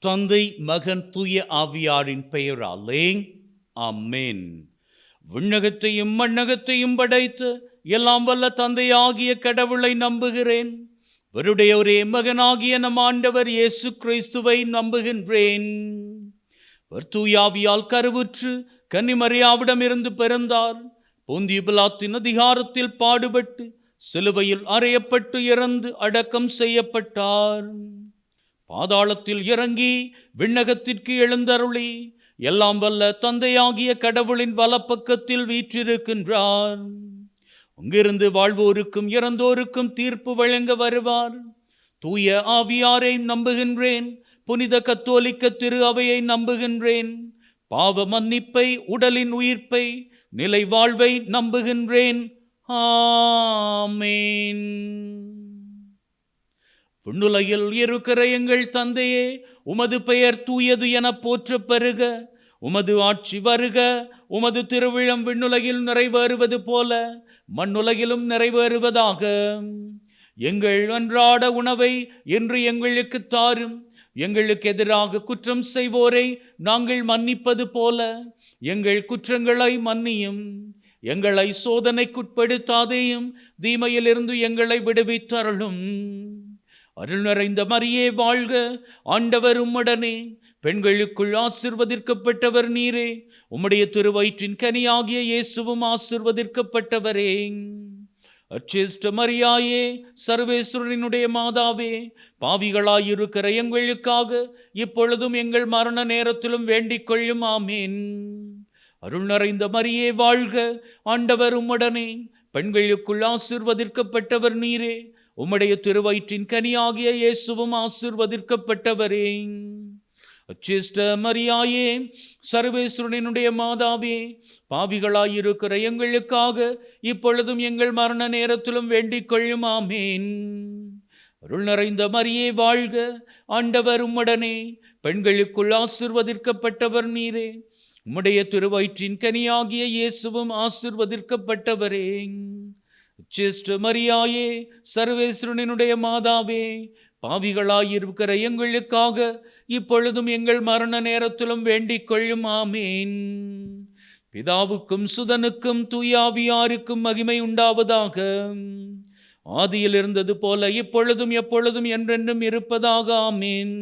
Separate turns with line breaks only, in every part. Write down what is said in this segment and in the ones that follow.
தந்தை, மகன், தூய ஆவியாரின் பெயராலே ஆமென். விண்ணகத்தையும் மண்ணகத்தையும் படைத்து எல்லாம் வல்ல தந்தையாகிய கடவுளை நம்புகிறேன். அவருடைய ஒரே மகனாகிய நம் ஆண்டவர் இயேசு கிறிஸ்துவை நம்புகின்றேன். அவர் தூய ஆவியால் கருவுற்று கன்னிமரியாவிடமிருந்து பிறந்தார். பொந்திய பிலாத்தின் அதிகாரத்தில் பாடுபட்டு சிலுவையில் அறையப்பட்டு இறந்து அடக்கம் செய்யப்பட்டார். பாதாளத்தில் இறங்கி விண்ணகத்திற்கு எழுந்தருளி எல்லாம் வல்ல தந்தையாகிய கடவுளின் வலப்பக்கத்தில் வீற்றிருக்கின்றார். அங்கிருந்து வாழ்வோருக்கும் இறந்தோருக்கும் தீர்ப்பு வழங்க வருவார். தூய ஆவியாரை நம்புகின்றேன். புனித கத்தோலிக்க திரு அவையை நம்புகின்றேன். பாவ மன்னிப்பை, உடலின் உயிர்ப்பை, நிலை வாழ்வை நம்புகின்றேன். ஆமென். விண்ணுலகில் இருக்கிற எங்கள் தந்தையே, உமது பெயர் தூயது என போற்றப் பெறுக. உமது ஆட்சி வருக. உமது திருவிழம் விண்ணுலகில் நிறைவேறுவது போல மண்ணுலகிலும் நிறைவேறுவதாக. எங்கள் அன்றாட உணவை இன்று எங்களுக்கு தாரும். எங்களுக்கு எதிராக குற்றம் செய்வோரை நாங்கள் மன்னிப்பது போல எங்கள் குற்றங்களை மன்னியும். எங்களை சோதனைக்குட்படுத்தாதேயும், தீமையிலிருந்து எங்களை விடுவித்தருளும். அருள் நிறைந்த மரியே வாழ்க. ஆண்டவர் உம்முடனே. பெண்களுக்குள் ஆசீர்வதிக்கப்பட்டவர் நீரே. உம்முடைய திருவயிற்றின் கனியாகிய இயேசுவும் ஆசீர்வதிக்கப்பட்டவரே. அச்சிஷ்ட மரியாயே, சர்வேஸ்வரனுடைய மாதாவே, பாவிகளாயிருக்கிற எங்களுக்காக இப்பொழுதும் எங்கள் மரண நேரத்திலும் வேண்டிக் கொள்ளும். ஆமேன். அருள் நிறைந்த மரியே வாழ்க. ஆண்டவர் உம்முடனே. பெண்களுக்குள் ஆசீர்வதிக்கப்பட்டவர் நீரே. உம்முடைய திருவயிற்றின் கனியாகிய இயேசுவும் ஆசீர்வதிக்கப்பட்டவரே. அச்சிஷ்ட மரியாயே, சர்வேஸ்வரனுடைய மாதாவே, பாவிகளாயிருக்கிற எங்களுக்காக இப்பொழுதும் எங்கள் மரண நேரத்திலும் வேண்டிக் கொள்ளும். ஆமேன். அருள் நிறைந்த மரியே வாழ்க. ஆண்டவர் உம்முடனே. பெண்களுக்குள் ஆசீர்வதிக்கப்பட்டவர் நீரே. உம்முடைய திருவயிற்றின் கனியாகிய இயேசுவும் ஆசீர்வதிக்கப்பட்டவரே. அச்சிஷ்ட மரியாயே, சர்வேஸ்வரனுடைய மாதாவே, பாவிகளாயிருக்கிற எங்களுக்காக இப்பொழுதும் எங்கள் மரண நேரத்திலும் வேண்டிக் கொள்ளும். ஆமேன். பிதாவுக்கும் சுதனுக்கும் தூயாவியாருக்கும் மகிமை உண்டாவதாக. ஆதியில் இருந்தது போல இப்பொழுதும் எப்பொழுதும் என்றென்றும் இருப்பதாக. ஆமேன்.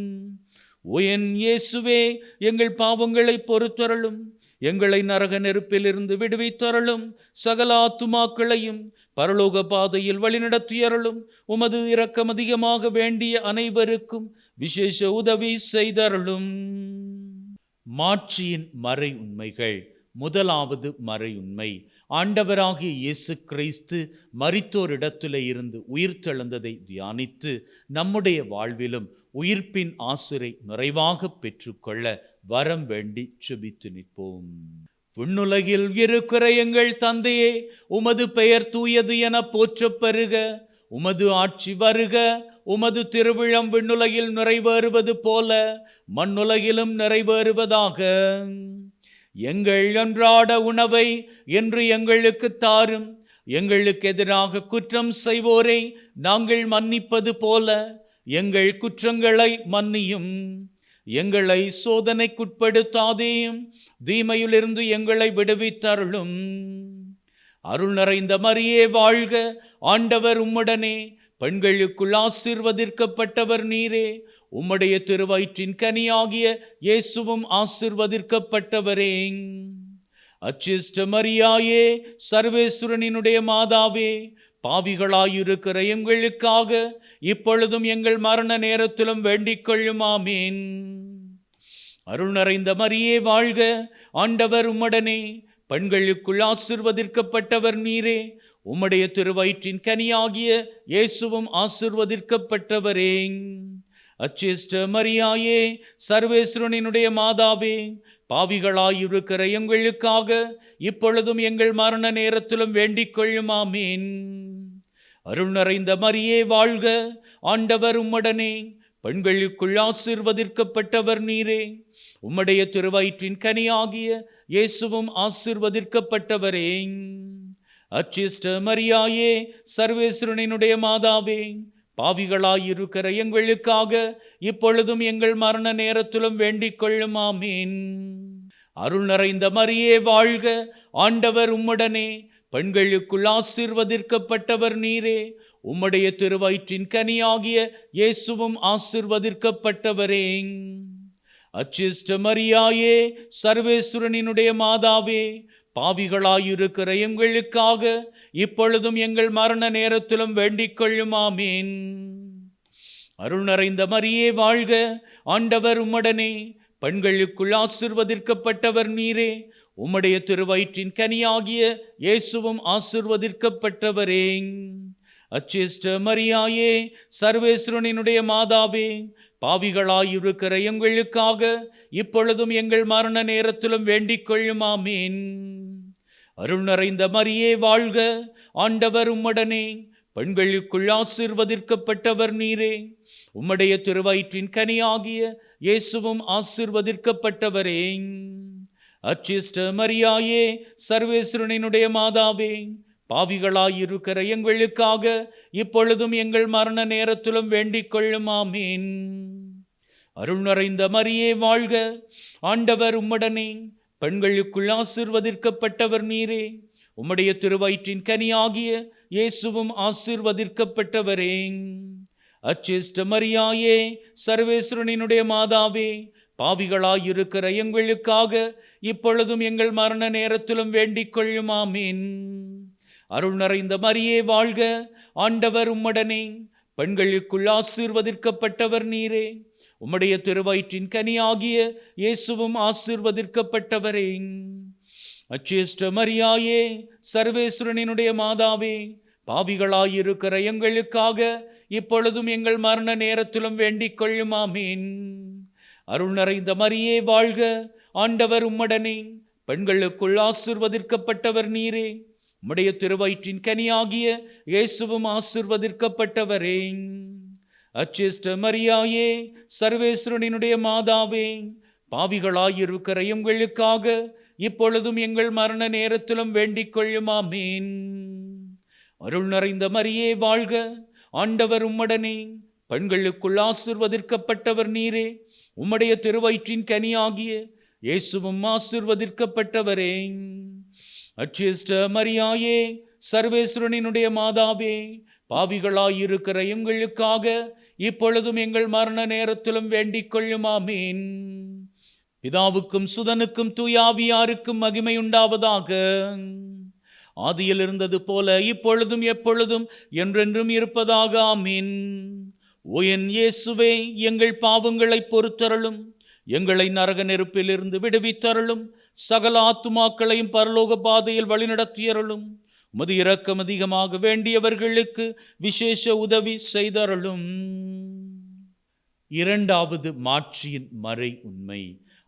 ஓ என் இயேசுவே, எங்கள் பாவங்களை பொறுத்தருளும். எங்களை நரக நெருப்பிலிருந்து விடுவித்தருளும். சகல ஆத்துமாக்களையும் பரலோக பாதையில் வழிநடத்தியருளும். உமது இரக்கம் அதிகமாக வேண்டிய அனைவருக்கும் விசேஷ உதவி செய்தருளும். மாட்சியின் மறை உண்மைகள். முதலாவது மறை உண்மை, ஆண்டவராகிய இயேசு கிறிஸ்து மரித்தோரிடத்திலே இருந்து உயிர்த்தெழுந்ததை தியானித்து நம்முடைய வாழ்விலும் உயிர்ப்பின் ஆசுரை நிறைவாக பெற்றுக்கொள்ள வரம் வேண்டி செபித்து நிற்போம். விண்ணுலகில் இருக்கிற எங்கள் தந்தையே, உமது பெயர் தூயது என போற்றப் பெறுக. உமது ஆட்சி வருக. உமது திருவிழம் விண்ணுலகில் நிறைவேறுவது போல மண்ணுலகிலும் நிறைவேறுவதாக. எங்கள் அன்றாட உணவை இன்று எங்களுக்கு தாரும். எங்களுக்கு எதிராக குற்றம் செய்வோரை நாங்கள் மன்னிப்பது போல எங்கள் குற்றங்களை மன்னியும். எங்களை சோதனைக்குட்படுத்தாதேயும், தீமையிலிருந்து எங்களை விடுவித்தருளும். அருள் நிறைந்த மரியே வாழ்க. ஆண்டவர் உம்முடனே. பெண்களுக்குள் ஆசீர்வதிக்கப்பட்டவர் நீரே. உம்முடைய திருவயிற்றின் கனியாகிய இயேசுவும் ஆசீர்வதிக்கப்பட்டவரே. அச்சிஷ்ட மரியாயே, சர்வேஸ்வரனுடைய மாதாவே, பாவிகளாயிருக்கிற எங்களுக்காக இப்பொழுதும் எங்கள் மரண நேரத்திலும் வேண்டிக் கொள்ளும். ஆமேன். அருள் நிறைந்த மரியே வாழ்க. ஆண்டவர் உம்முடனே. பெண்களுக்குள் ஆசீர்வதிக்கப்பட்டவர் நீரே. உம்முடைய திருவயிற்றின் கனியாகிய இயேசுவும் ஆசீர்வதிக்கப்பட்டவரே. அச்சிஷ்ட மரியாயே, சர்வேஸ்வரனுடைய மாதாவே, பாவிகளாயிருக்கிற எங்களுக்காக இப்பொழுதும் எங்கள் மரண நேரத்திலும் வேண்டிக் கொள்ளும். ஆமேன். அருள் நிறைந்த மரியே வாழ்க. ஆண்டவர் உம்முடனே. பெண்களுக்குள் ஆசீர்வதிக்கப்பட்டவர் நீரே. உம்முடைய திருவயிற்றின் கனியாகிய இயேசுவும் ஆசீர்வதிக்கப்பட்டவரே. அச்சிஷ்ட மரியாயே, சர்வேஸ்வரனுடைய மாதாவே, பாவிகளாயிருக்கிற எங்களுக்காக இப்பொழுதும் எங்கள் மரண நேரத்திலும் வேண்டிக் கொள்ளும். ஆமீன். அருள் நிறைந்த மரியே வாழ்க, ஆண்டவர் உம்முடனே, பெண்களுக்குள் ஆசீர்வதிக்கப்பட்டவர் நீரே. உம்முடைய திருவயிற்றின் கனியாகிய இயேசுவும் ஆசீர்வதிக்கப்பட்டவரே. அச்சிஷ்ட மரியாயே, சர்வேஸ்வரனினுடைய மாதாவே, பாவிகளாயிருக்கிற எங்களுக்காக இப்பொழுதும் எங்கள் மரண நேரத்திலும் வேண்டிக் கொள்ளும். ஆமீன். அருள் நிறைந்த மரியே வாழ்க, ஆண்டவர் உம்முடனே, பெண்களுக்குள் ஆசீர்வதிக்கப்பட்டவர் நீரே. உம்முடைய திருவயிற்றின் கனியாகிய இயேசுவும் ஆசீர்வதிக்கப்பட்டவரே. அச்சிஷ்ட மரியாயே, சர்வேஸ்வரனினுடைய மாதாவே, பாவிகளாயிருக்கிற எங்களுக்காக இப்பொழுதும் எங்கள் மரண நேரத்திலும் வேண்டிக் கொள்ளும். ஆமீன். அருள் நிறைந்த மரியே வாழ்க, ஆண்டவர் உம்முடனே, பெண்களுக்குள் ஆசீர்வதிக்கப்பட்டவர் நீரே. உம்முடைய திருவயிற்றின் கனியாகிய இயேசுவும் ஆசீர்வதிக்கப்பட்டவரே. அச்சிஷ்ட மரியாயே, சர்வேஸ்வரனினுடைய மாதாவே, பாவிகளாயிருக்கிற எங்களுக்காக இப்பொழுதும் எங்கள் மரண நேரத்திலும் வேண்டிக் கொள்ளும். ஆமீன். அருள் நிறைந்த மரியே வாழ்க, ஆண்டவர் உம்முடனே, பெண்களுக்குள் ஆசீர்வதிக்கப்பட்டவர் நீரே. உம்முடைய திருவயிற்றின் கனியாகிய இயேசுவும் ஆசீர்வதிக்கப்பட்டவரே. அச்சிஷ்ட மரியாயே, சர்வேஸ்வரனினுடைய மாதாவே, பாவிகளாயிருக்கிற எங்களுக்காக இப்பொழுதும் எங்கள் மரண நேரத்திலும் வேண்டிக் கொள்ளும். ஆமீன். அருள் நிறைந்த மரியே வாழ்க, ஆண்டவர் உம்முடனே, பெண்களுக்குள் ஆசீர்வதிக்கப்பட்டவர் நீரே. உம்முடைய திருவயிற்றின் கனியாகிய இயேசுவும் ஆசீர்வதிக்கப்பட்டவரே. அச்சிஷ்ட மரியாயே, சர்வேஸ்வரனினுடைய மாதாவே, பாவிகளாயிருக்கிற எங்களுக்காக இப்பொழுதும் எங்கள் மரண நேரத்திலும் வேண்டிக் கொள்ளும். ஆமீன். அருள் நிறைந்த மரியே வாழ்க, ஆண்டவர் உம்முடனே, பெண்களுக்குள் ஆசீர்வதிக்கப்பட்டவர் நீரே. உம்முடைய திருவயிற்றின் கனியாகிய இயேசுவும் ஆசீர்வதிக்கப்பட்டவரே. அச்சிஷ்ட மரியாயே, சர்வேஸ்வரனினுடைய மாதாவே, பாவிகளாயிருக்கிற எங்களுக்காக இப்பொழுதும் எங்கள் மரண நேரத்திலும் வேண்டிக் கொள்ளும். ஆமீன். அருள் நிறைந்த மரியே வாழ்க, ஆண்டவர் உம்முடனே, பெண்களுக்குள் ஆசீர்வதிக்கப்பட்டவர் நீரே. உம்முடைய திருவயிற்றின் கனியாகிய இயேசுவும் ஆசீர்வதிக்கப்பட்டவரே. அச்சிஷ்ட மரியாயே, சர்வேஸ்வரனினுடைய மாதாவே, பாவிகளாயிருக்கிற எங்களுக்காக இப்பொழுதும் எங்கள் மரண நேரத்திலும் வேண்டிக் கொள்ளும். ஆமீன். பிதாவுக்கும் சுதனுக்கும் தூயாவியாருக்கும் மகிமை உண்டாவதாக. ஆதியில் இருந்தது போல இப்பொழுதும் எப்பொழுதும் என்றென்றும் இருப்பதாக. ஆமீன். ஓ என் இயேசுவே, எங்கள் பாவங்களை பொறுத்தருளும், எங்களை நரக நெருப்பிலிருந்து விடுவித்தருளும், சகல ஆத்துமாக்களையும் பரலோக பாதையில் வழிநடத்தியருளும். உமது இரக்கம் அதிகமாக வேண்டியவர்களுக்கு விசேஷ உதவி செய்தருளும். இரண்டாவது மாட்சியின் மறை உண்மை.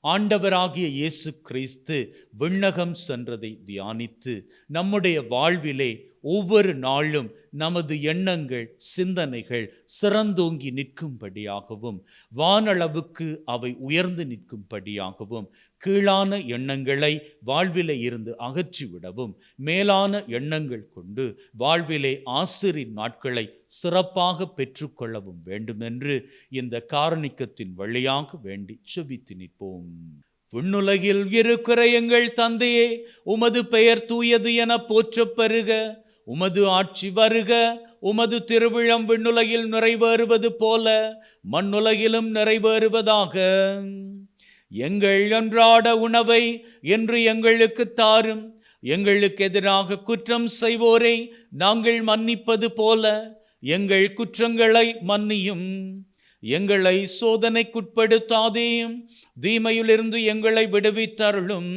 ஆண்டவராகிய இயேசு கிறிஸ்து விண்ணகம் சென்றதை தியானித்து நம்முடைய வாழ்விலே ஒவ்வொரு நாளும் நமது எண்ணங்கள், சிந்தனைகள் சிறந்தோங்கி நிற்கும்படியாகவும், வானளவுக்கு அவை உயர்ந்து நிற்கும்படியாகவும், கீழான எண்ணங்களை வாழ்விலே இருந்து அகற்றிவிடவும், மேலான எண்ணங்கள் கொண்டு வாழ்விலே ஆசிரின் நாட்களை சிறப்பாக பெற்றுக்கொள்ளவும் வேண்டுமென்று இந்த காரணிக்கத்தின் வழியாக வேண்டி செபித்து நிற்போம். விண்ணுலகில் இருக்கிற எங்கள் தந்தையே, உமது பெயர் தூயது என போற்றப் பெறுக. உமது ஆட்சி வருக. உமது திருவிழம் விண்ணுலகில் நிறைவேறுவது போல மண்ணுலகிலும் நிறைவேறுவதாக. எங்கள் அன்றாட உணவை என்று எங்களுக்கு தாரும். எங்களுக்கு எதிராக குற்றம் செய்வோரை நாங்கள் மன்னிப்பது போல எங்கள் குற்றங்களை மன்னியும். எங்களை சோதனைக்குட்படுத்தாதேயும், தீமையிலிருந்து எங்களை விடுவித்தருளும்.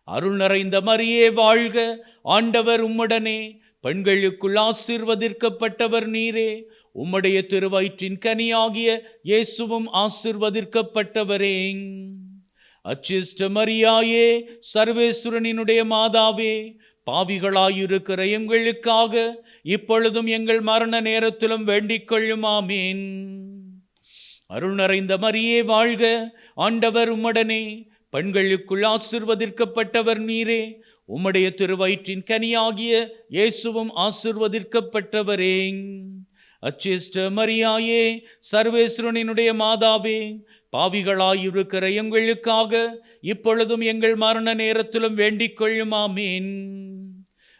அருள் நிறைந்த மரியே வாழ்க, ஆண்டவர் உம்முடனே, பெண்களுக்குள் ஆசீர்வதிக்கப்பட்டவர் நீரே. உம்முடைய திருவயிற்றின் கனியாகிய இயேசுவும் ஆசீர்வதிக்கப்பட்டவரே. அச்சிஷ்ட மரியாயே, சர்வேஸ்வரனினுடைய மாதாவே, பாவிகளாயிருக்கிற எங்களுக்காக இப்பொழுதும் எங்கள் மரண நேரத்திலும் வேண்டிக் கொள்ளும். ஆமீன். அருள் நிறைந்த மரியே வாழ்க, ஆண்டவர் உம்முடனே, பெண்களுக்குள் ஆசீர்வதிக்கப்பட்டவர் நீரே. உம்முடைய திருவயிற்றின் கனியாகிய இயேசுவும் ஆசீர்வதிக்கப்பட்டவரே. அச்சிஷ்ட மரியாயே, சர்வேஸ்வரனினுடைய மாதாவே, பாவிகளாயிருக்கிற எங்களுக்காக இப்பொழுதும் எங்கள் மரண நேரத்திலும் வேண்டிக் கொள்ளும். ஆமீன்.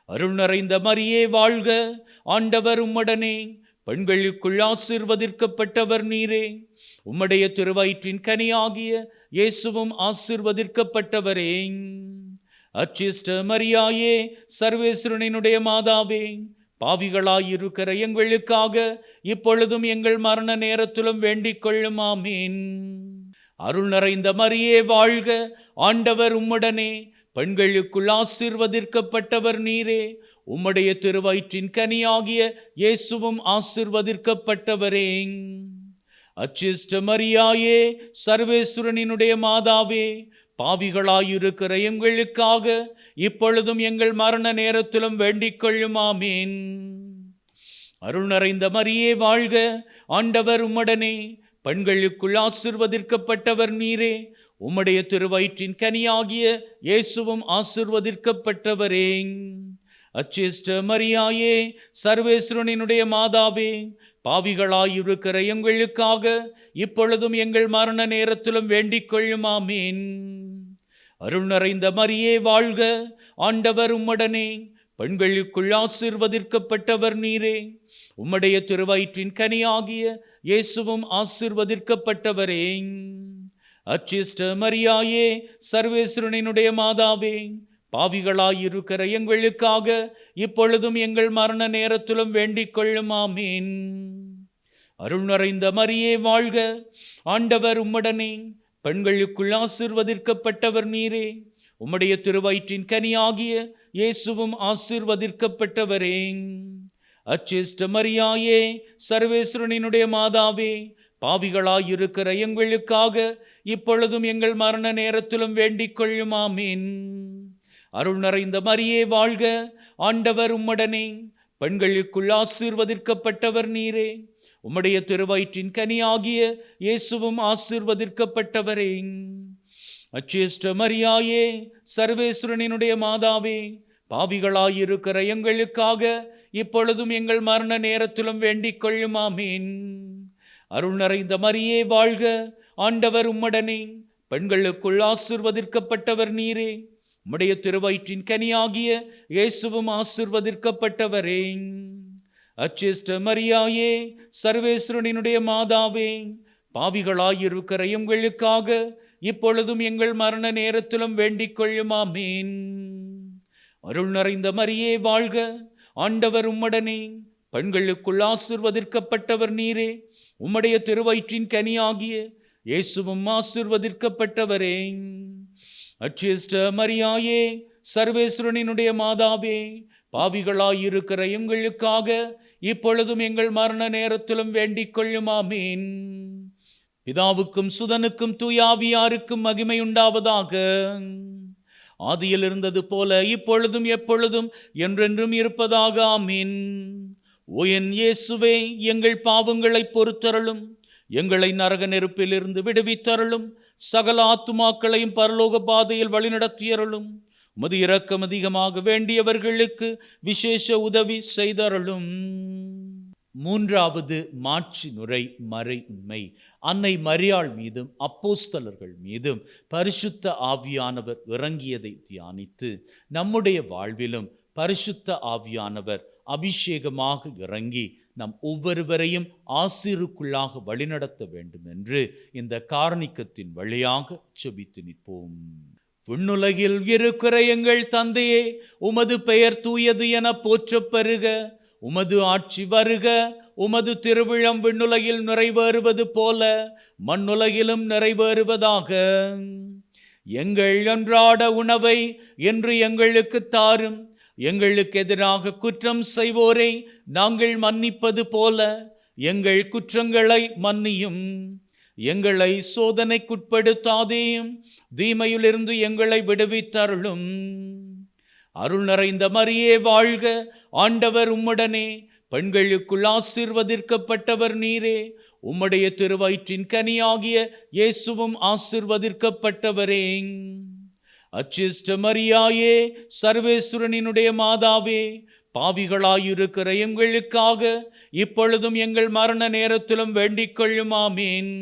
அருள் நிறைந்த மரியே வாழ்க, ஆண்டவர் உம்முடனே, பெண்களுக்குள் ஆசீர்வதிக்கப்பட்டவர் நீரே. உம்முடைய திருவயிற்றின் கனியாகிய இயேசுவும் ஆசீர்வதிக்கப்பட்டவரே. அச்சிஷ்ட மரியாயே, சர்வேஸ்வரனினுடைய மாதாவே, பாவிகளாயிருக்கிற எங்களுக்காக இப்பொழுதும் எங்கள் மரண நேரத்திலும் வேண்டிக் கொள்ளும். ஆமீன். அருள் நிறைந்த மரியே வாழ்க, ஆண்டவர் உம்முடனே, பெண்களுக்குள் ஆசீர்வதிக்கப்பட்டவர் நீரே. உம்முடைய திருவயிற்றின் கனியாகிய இயேசுவும் ஆசீர்வதிக்கப்பட்டவரே. அச்சிஷ்ட மரியாயே, சர்வேஸ்வரனினுடைய மாதாவே, பாவிகளாயிருக்கிற எங்களுக்காக இப்பொழுதும் எங்கள் மரண நேரத்திலும் வேண்டிக் கொள்ளும். ஆமீன். அருள் நிறைந்த மரியே வாழ்க, ஆண்டவர் உம்முடனே, பெண்களுக்குள் ஆசீர்வதிக்கப்பட்டவர் நீரே. உம்முடைய திருவயிற்றின் கனியாகிய இயேசுவும் ஆசீர்வதிக்கப்பட்டவரே. அச்சிஷ்ட மரியாயே, சர்வேஸ்வரனினுடைய மாதாவே, பாவிகளாயிருக்கிற எங்களுக்காக இப்பொழுதும் எங்கள் மரண நேரத்திலும் வேண்டிக் கொள்ளும். ஆமீன். அருள் நிறைந்த மரியே வாழ்க, ஆண்டவர் உம்முடனே, பெண்களுக்குள் ஆசீர்வதிக்கப்பட்டவர் நீரே. உம்முடைய திருவயிற்றின் கனியாகிய இயேசுவும் ஆசீர்வதிக்கப்பட்டவரே. அச்சிஷ்ட மரியாயே, சர்வேஸ்வரனினுடைய மாதாவே, பாவிகளாயிருக்கிற எங்களுக்காக இப்பொழுதும் எங்கள் மரண நேரத்திலும் வேண்டிக் கொள்ளும். ஆமீன். அருள் நிறைந்த மரியே வாழ்க, ஆண்டவர் உம்முடனே, பெண்களுக்குள் ஆசீர்வதிக்கப்பட்டவர் நீரே. உம்முடைய திருவயிற்றின் கனியாகிய இயேசுவும் ஆசீர்வதிக்கப்பட்டவரே. அச்சிஷ்ட மரியாயே, சர்வேஸ்வரனினுடைய மாதாவே, பாவிகளாயிருக்கிற எங்களுக்காக இப்பொழுதும் எங்கள் மரண நேரத்திலும் வேண்டிக் கொள்ளும். ஆமீன். அருள் நிறைந்த மரியே வாழ்க, ஆண்டவர் உம்முடனே, பெண்களுக்குள் ஆசீர்வதிக்கப்பட்டவர் நீரே. உம்முடைய திருவயிற்றின் கனியாகிய இயேசுவும் ஆசீர்வதிக்கப்பட்டவரே. அச்சிஷ்ட மரியாயே, சர்வேஸ்வரனினுடைய மாதாவே, பாவிகளாயிருக்கிற எங்களுக்காக இப்பொழுதும் எங்கள் மரண நேரத்திலும் வேண்டிக் கொள்ளும். ஆமீன். அருள் நிறைந்த மரியே வாழ்க, ஆண்டவர் உம்முடனே, பெண்களுக்குள் ஆசீர்வதிக்கப்பட்டவர் நீரே. உம்முடைய திருவயிற்றின் கனியாகிய இயேசுவும் ஆசீர்வதிக்கப்பட்டவரே. அச்சிஷ்ட மரியாயே, சர்வேஸ்வரனினுடைய மாதாவே, பாவிகளாயிருக்கிற எங்களுக்காக இப்பொழுதும் எங்கள் மரண நேரத்திலும் வேண்டிக் கொள்ளும். ஆமீன். அருள் நிறைந்த மரியே வாழ்க, ஆண்டவர் உம்முடனே, பெண்களுக்குள் ஆசீர்வதிக்கப்பட்டவர் நீரே. உம்முடைய திருவயிற்றின் கனியாகிய இயேசுவும் ஆசீர்வதிக்கப்பட்டவரே. அச்சிஷ்ட மரியாயே, சர்வேஸ்வரனினுடைய மாதாவே, பாவிகளாயிருக்கிற எங்களுக்காக இப்பொழுதும் எங்கள் மரண நேரத்திலும் வேண்டிக் கொள்ளும். ஆமீன். பிதாவுக்கும் சுதனுக்கும் தூயாவியாருக்கும் மகிமை உண்டாவதாக. ஆதியில் இருந்தது போல இப்பொழுதும் எப்பொழுதும் என்றென்றும் இருப்பதாக. ஆமீன். ஓ என் இயேசுவே, எங்கள் பாவங்களை பொறுத்தருளும், எங்களை நரக நெருப்பிலிருந்து விடுவித்தருளும், சகல ஆத்துமாக்களையும் பரலோக பாதையில் வழிநடத்தியருளும். உமது இரக்கம் அதிகமாக வேண்டியவர்களுக்கு விசேஷ உதவி செய்தருளும். மூன்றாவது மாட்சி நுரை மறை உண்மை. அன்னை மரியாள் மீதும் அப்போஸ்தலர்கள் மீதும் பரிசுத்த ஆவியானவர் இறங்கியதை தியானித்து நம்முடைய வாழ்விலும் பரிசுத்த ஆவியானவர் அபிஷேகமாக இறங்கி நம் ஒவ்வொருவரையும் ஆசீருக்குள்ளாக வழிநடத்த வேண்டும் என்று இந்த காரணிக்கத்தின் வழியாக செபித்து நிற்போம். விண்ணுலகில் இருக்கிற எங்கள் தந்தையே, உமது பெயர் தூயது என போற்றப் பெறுக. உமது ஆட்சி வருக. உமது திருவிழம் விண்ணுலகில் நிறைவேறுவது போல மண்ணுலகிலும் நிறைவேறுவதாக. எங்கள் அன்றாட உணவை இன்று எங்களுக்கு தாரும். எங்களுக்கு எதிராக குற்றம் செய்வோரை நாங்கள் மன்னிப்பது போல எங்கள் குற்றங்களை மன்னியும். எங்களை சோதனைக்குட்படுத்தாதேயும், தீமையிலிருந்து எங்களை விடுவித்தருளும். அருள் நிறைந்த மரியே வாழ்க, ஆண்டவர் உம்முடனே, பெண்களுக்குள் ஆசீர்வதிக்கப்பட்டவர் நீரே. உம்முடைய திருவயிற்றின் கனியாகிய இயேசுவும் ஆசீர்வதிக்கப்பட்டவரே. அச்சிஷ்ட மரியாயே, சர்வேஸ்வரனினுடைய மாதாவே, பாவிகளாயிருக்கிற எங்களுக்காக இப்பொழுதும் எங்கள் மரண நேரத்திலும் வேண்டிக் கொள்ளும். ஆமீன்.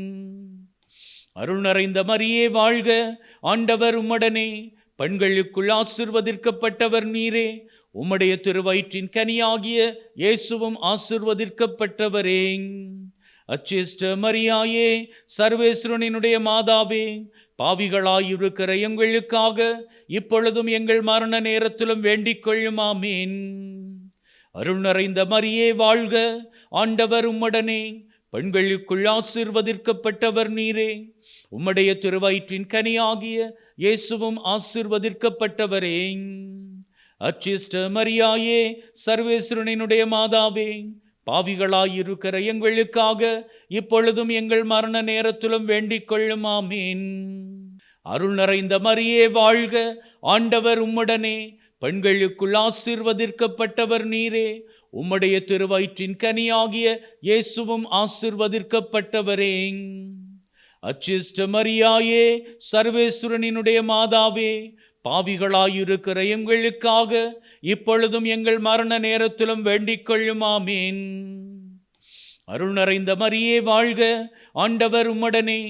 அருள் நிறைந்த மரியே வாழ்க, ஆண்டவர் உம்முடனே, பெண்களுக்குள் ஆசீர்வதிக்கப்பட்டவர் நீரே, உம்முடைய திருவயிற்றின் கனியாகிய இயேசுவும் ஆசீர்வதிக்கப்பட்டவரே. அச்சிஷ்ட மரியாயே, சர்வேஸ்வரனினுடைய மாதாவே, பாவிகளாயிருக்கிற எங்களுக்காக இப்பொழுதும் எங்கள் மரண நேரத்திலும் வேண்டிக் கொள்ளும். ஆமீன். அருள் நிறைந்த மரியே வாழ்க, ஆண்டவர் உம்முடனே, பெண்களுக்குள் ஆசீர்வதிக்கப்பட்டவர் நீரே, உம்முடைய திருவயிற்றின் கனியாகிய இயேசுவும் ஆசீர்வதிக்கப்பட்டவரே. அச்சிஷ்ட மரியாயே, சர்வேஸ்வரனினுடைய மாதாவே, பாவிகளாயிருக்கிற எங்களுக்காக இப்பொழுதும் எங்கள் மரண நேரத்திலும் வேண்டிக் கொள்ளும். ஆமீன். அருள் நிறைந்த மரியே வாழ்க, ஆண்டவர் உம்முடனே, பெண்களுக்குள் ஆசீர்வதிக்கப்பட்டவர் நீரே, உம்முடைய திருவயிற்றின் கனியாகிய இயேசுவும் ஆசீர்வதிக்கப்பட்டவரே. அச்சிஷ்ட மரியாயே, சர்வேஸ்வரனினுடைய மாதாவே, பாவிகளாயிருக்கிற எங்களுக்காக இப்பொழுதும் எங்கள் மரண நேரத்திலும் வேண்டிக் கொள்ளும். ஆமீன். அருள் நிறைந்த மரியே வாழ்க, ஆண்டவர் உம்முடனே,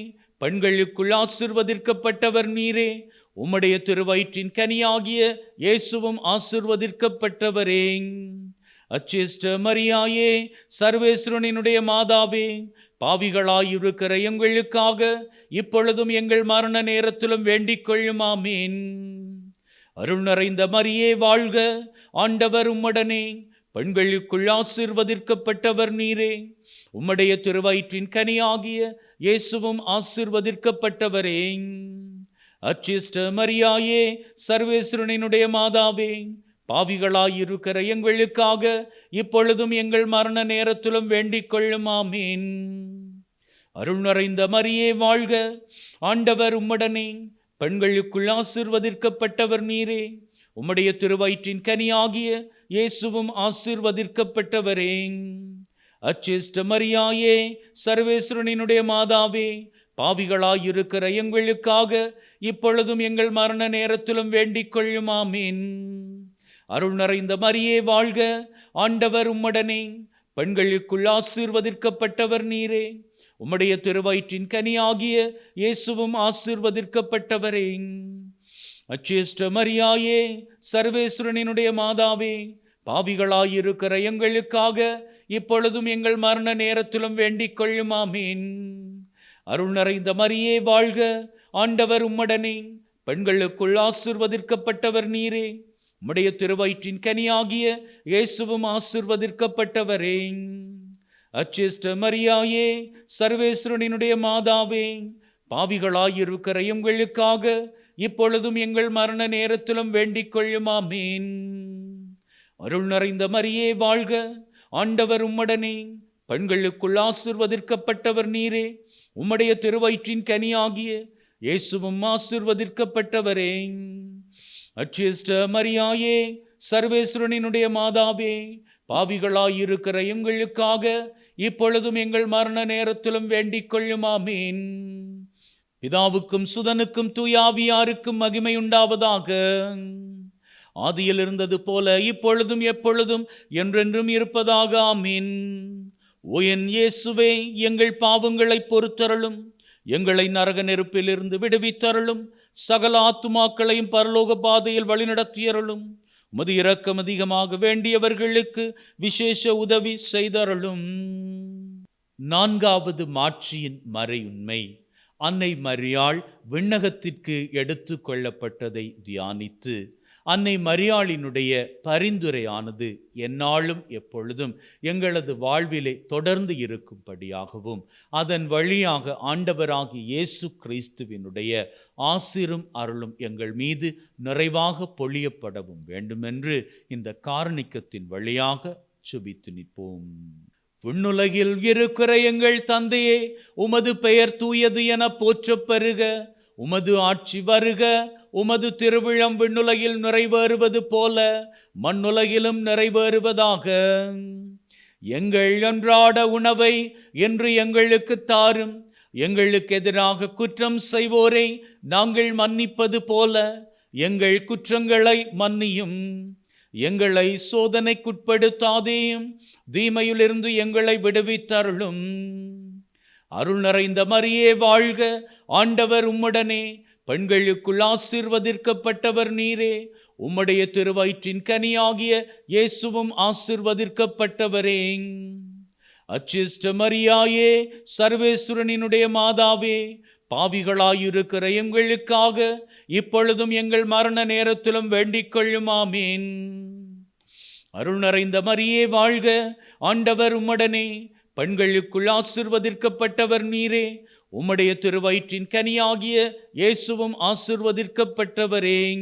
பெண்களுக்குள் ஆசீர்வதிக்கப்பட்டவர் நீரே, உம்முடைய திருவயிற்றின் கனியாகிய இயேசுவும் ஆசீர்வதிக்கப்பட்டவரே. அச்சிஷ்ட மரியாயே, சர்வேஸ்வரனினுடைய மாதாவே, பாவிகளாயிருக்கிற எங்களுக்காக இப்பொழுதும் எங்கள் மரண நேரத்திலும் வேண்டிக் கொள்ளும். ஆமீன். அருள் நிறைந்த மரியே வாழ்க, ஆண்டவர் உம்முடனே, பெண்களுக்குள் ஆசீர்வதிக்கப்பட்டவர் நீரே, உம்முடைய திருவயிற்றின் கனியாகிய இயேசுவும் ஆசீர்வதிக்கப்பட்டவரே. அச்சிஷ்ட மரியாயே, சர்வேஸ்வரனினுடைய மாதாவே, பாவிகளாயிருக்கிற எங்களுக்காக இப்பொழுதும் எங்கள் மரண நேரத்திலும் வேண்டிக் கொள்ளும். ஆமீன். அருள் நிறைந்த மரியே வாழ்க, ஆண்டவர் உம்முடனே, பெண்களுக்குள் ஆசீர்வதிக்கப்பட்டவர் நீரே, உம்முடைய திருவயிற்றின் கனியாகிய இயேசுவும் ஆசீர்வதிக்கப்பட்டவரே. அச்சிஷ்ட மரியாயே, சர்வேஸ்வரனினுடைய மாதாவே, பாவிகளாயிருக்கிற எங்களுக்காக இப்பொழுதும் எங்கள் மரண நேரத்திலும் வேண்டிக் கொள்ளும். ஆமீன். அருள் நிறைந்த மரியே வாழ்க, ஆண்டவர் உம்முடனே, பெண்களுக்குள் ஆசீர்வதிக்கப்பட்டவர் நீரே, உம்முடைய திருவயிற்றின் கனியாகிய இயேசுவும் ஆசீர்வதிக்கப்பட்டவரே. அச்சிஷ்ட மரியாயே, சர்வேஸ்வரனினுடைய மாதாவே, பாவிகளாயிருக்கிற எங்களுக்காக இப்பொழுதும் எங்கள் மரண நேரத்திலும் வேண்டிக் கொள்ளும். ஆமீன். அருள் நிறைந்த மரியே வாழ்க, ஆண்டவர் உம்முடனே, பெண்களுக்குள் ஆசீர்வதிக்கப்பட்டவர் நீரே, உம்முடைய திருவயிற்றின் கனியாகிய இயேசுவும் ஆசீர்வதிக்கப்பட்டவரே. அச்சிஷ்ட மரியாயே, சர்வேஸ்வரனினுடைய மாதாவே, பாவிகளாயிருக்கிற எங்களுக்காக இப்பொழுதும் எங்கள் மரண நேரத்திலும் வேண்டிக் கொள்ளும். ஆமீன். அருள் நிறைந்த மரியே வாழ்க, ஆண்டவர் உம்முடனே, பெண்களுக்குள் ஆசீர்வதிக்கப்பட்டவர் நீரே, உம்முடைய திருவயிற்றின் கனியாகிய இயேசுவும் ஆசீர்வதிக்கப்பட்டவரே. அச்சிஷ்ட மரியாயே, சர்வேஸ்வரனினுடைய மாதாவே, பாவிகளாயிருக்கிற எங்களுக்காக இப்பொழுதும் எங்கள் மரண நேரத்திலும் வேண்டிக் கொள்ளும். ஆமீன். பிதாவுக்கும் சுதனுக்கும் தூயாவியாருக்கும் மகிமை உண்டாவதாக. ஆதியில் இருந்தது போல இப்பொழுதும் எப்பொழுதும் என்றென்றும் இருப்பதாக. ஆமீன். ஓ என் இயேசுவே, எங்கள் பாவங்களை பொறுத்தருளும், எங்களை நரக நெருப்பிலிருந்து விடுவித்தருளும், சகல ஆத்துமாக்களையும் பரலோக பாதையில் வழிநடத்தியருளும், உமது இரக்கம் அதிகமாக வேண்டியவர்களுக்கு விசேஷ உதவி செய்தருளும். நான்காவது மாட்சியின் மறையுண்மை. அன்னை மரியாள் விண்ணகத்திற்கு எடுத்து கொள்ளப்பட்டதை தியானித்து அன்னை மரியாளினுடைய பரிந்துரையானது எந்நாளும் எப்பொழுதும் எங்களது வாழ்விலே தொடர்ந்து இருக்கும்படியாகவும் அதன் வழியாக ஆண்டவராகிய இயேசு கிறிஸ்துவினுடைய ஆசீரும் அருளும் எங்கள் மீது நிறைவாக பொழியப்படவும் வேண்டுமென்று இந்த காரணிக்கத்தின் வழியாக சுபித்து நிற்போம். விண்ணுலகில் இருக்கிற எங்கள் தந்தையே, உமது பெயர் தூயது என போற்றப் பெறுக. உமது ஆட்சி வருக. உமது திருவிழம் விண்ணுலகில் நிறைவேறுவது போல மண்ணுலகிலும் நிறைவேறுவதாக. எங்கள் அன்றாட உணவை என்று எங்களுக்கு தாரும். எங்களுக்கு எதிராக குற்றம் செய்வோரை நாங்கள் மன்னிப்பது போல எங்கள் குற்றங்களை மன்னியும். எங்களை சோதனைக்குட்படுத்தாதேயும், தீமையிலிருந்து எங்களை விடுவித்தருளும். அருள் நிறைந்த மரியே வாழ்க, ஆண்டவர் உம்முடனே, பெண்களுக்குள் ஆசீர்வதிக்கப்பட்டவர் நீரே. உம்முடைய திருவயிற்றின் கனியாகிய இயேசுவும் ஆசீர்வதிக்கப்பட்டவரே. அச்சிஷ்ட மரியாயே, சர்வேஸ்வரனினுடைய மாதாவே, பாவிகளாயிருக்கிற எங்களுக்காக இப்பொழுதும் எங்கள் மரண நேரத்திலும் வேண்டிக் கொள்ளும். ஆமீன். அருள் நிறைந்த மரியே வாழ்க, ஆண்டவர் உம்முடனே, பெண்களுக்குள் ஆசீர்வதிக்கப்பட்டவர் நீரே. உம்முடைய திருவயிற்றின் கனியாகிய இயேசுவும் ஆசீர்வதிக்கப்பட்டவரே.